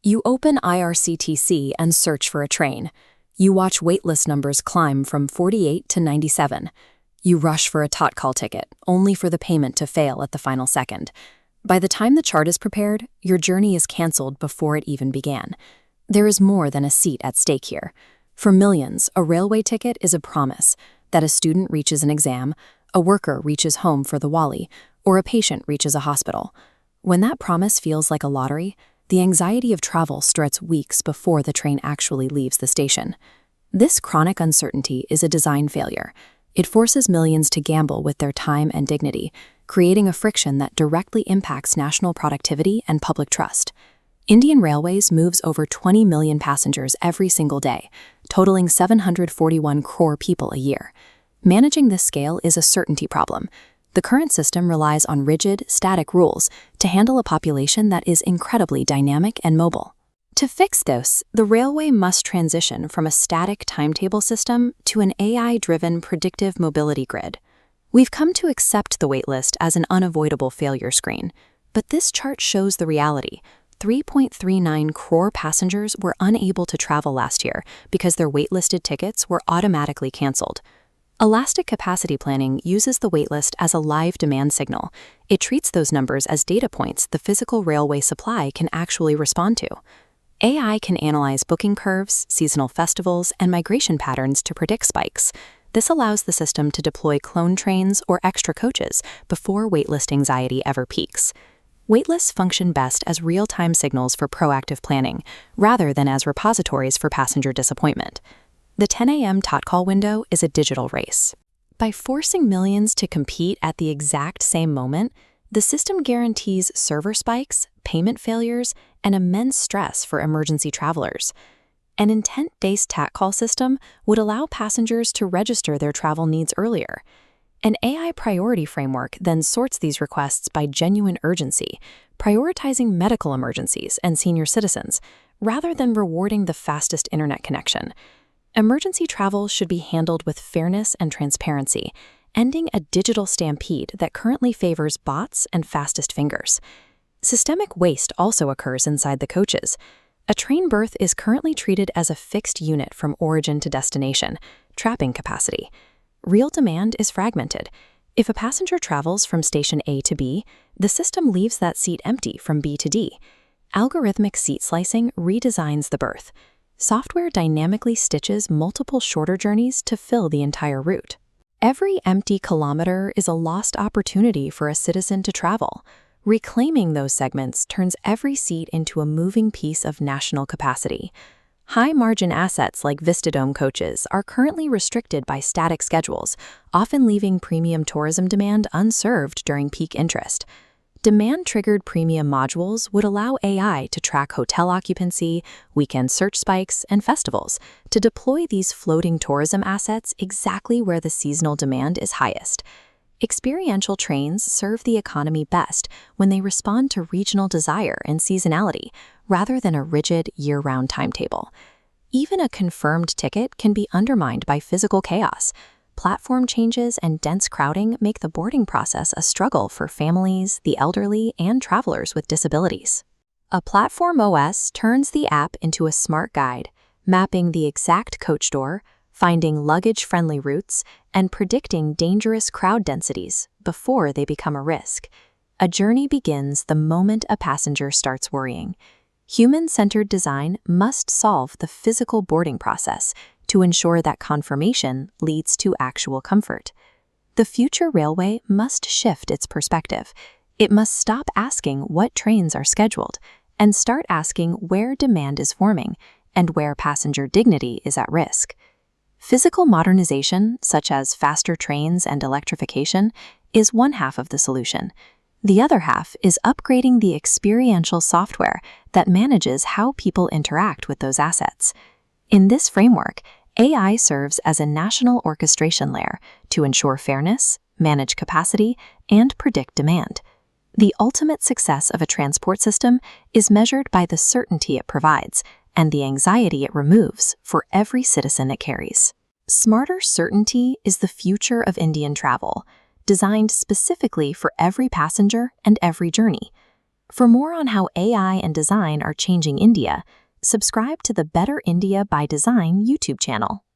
You open IRCTC and search for a train. You watch waitlist numbers climb from 48 to 97. You rush for a Tatkal ticket, only for the payment to fail at the final second. By the time the chart is prepared, your journey is canceled before it even began. There is more than a seat at stake here. For millions, a railway ticket is a promise that a student reaches an exam, a worker reaches home for the Wally, or a patient reaches a hospital. When that promise feels like a lottery, the anxiety of travel starts weeks before the train actually leaves the station. This chronic uncertainty is a design failure. It forces millions to gamble with their time and dignity, creating a friction that directly impacts national productivity and public trust. Indian Railways moves over 20 million passengers every single day, totaling 741 crore people a year. Managing this scale is a certainty problem. The current system relies on rigid, static rules to handle a population that is incredibly dynamic and mobile. To fix this, the railway must transition from a static timetable system to an AI-driven predictive mobility grid. We've come to accept the waitlist as an unavoidable failure screen, but this chart shows the reality. 3.39 crore passengers were unable to travel last year because their waitlisted tickets were automatically canceled. Elastic capacity planning uses the waitlist as a live demand signal. It treats those numbers as data points the physical railway supply can actually respond to. AI can analyze booking curves, seasonal festivals, and migration patterns to predict spikes. This allows the system to deploy clone trains or extra coaches before waitlist anxiety ever peaks. Waitlists function best as real-time signals for proactive planning, rather than as repositories for passenger disappointment. The 10 a.m. Tatkal window is a digital race. By forcing millions to compete at the exact same moment, the system guarantees server spikes, payment failures, and immense stress for emergency travelers. An intent-based Tatkal system would allow passengers to register their travel needs earlier. An AI priority framework then sorts these requests by genuine urgency, prioritizing medical emergencies and senior citizens, rather than rewarding the fastest internet connection. Emergency travel should be handled with fairness and transparency, ending a digital stampede that currently favors bots and fastest fingers. Systemic waste also occurs inside the coaches. A train berth is currently treated as a fixed unit from origin to destination, trapping capacity. Real demand is fragmented. If a passenger travels from station A to B, the system leaves that seat empty from B to D. Algorithmic seat slicing redesigns the berth. Software dynamically stitches multiple shorter journeys to fill the entire route. Every empty kilometer is a lost opportunity for a citizen to travel. Reclaiming those segments turns every seat into a moving piece of national capacity. High-margin assets like Vistadome coaches are currently restricted by static schedules, often leaving premium tourism demand unserved during peak interest. Demand-triggered premium modules would allow AI to track hotel occupancy, weekend search spikes, and festivals to deploy these floating tourism assets exactly where the seasonal demand is highest. Experiential trains serve the economy best when they respond to regional desire and seasonality, rather than a rigid, year-round timetable. Even a confirmed ticket can be undermined by physical chaos. Platform changes and dense crowding make the boarding process a struggle for families, the elderly, and travelers with disabilities. A platform OS turns the app into a smart guide, mapping the exact coach door, finding luggage-friendly routes, and predicting dangerous crowd densities before they become a risk. A journey begins the moment a passenger starts worrying. Human-centered design must solve the physical boarding process to ensure that confirmation leads to actual comfort. The future railway must shift its perspective. It must stop asking what trains are scheduled and start asking where demand is forming and where passenger dignity is at risk. Physical modernization, such as faster trains and electrification, is one half of the solution. The other half is upgrading the experiential software that manages how people interact with those assets. In this framework, AI serves as a national orchestration layer to ensure fairness, manage capacity, and predict demand. The ultimate success of a transport system is measured by the certainty it provides and the anxiety it removes for every citizen it carries. Smarter certainty is the future of Indian travel, designed specifically for every passenger and every journey. For more on how AI and design are changing India, subscribe to the Better India by Design YouTube channel.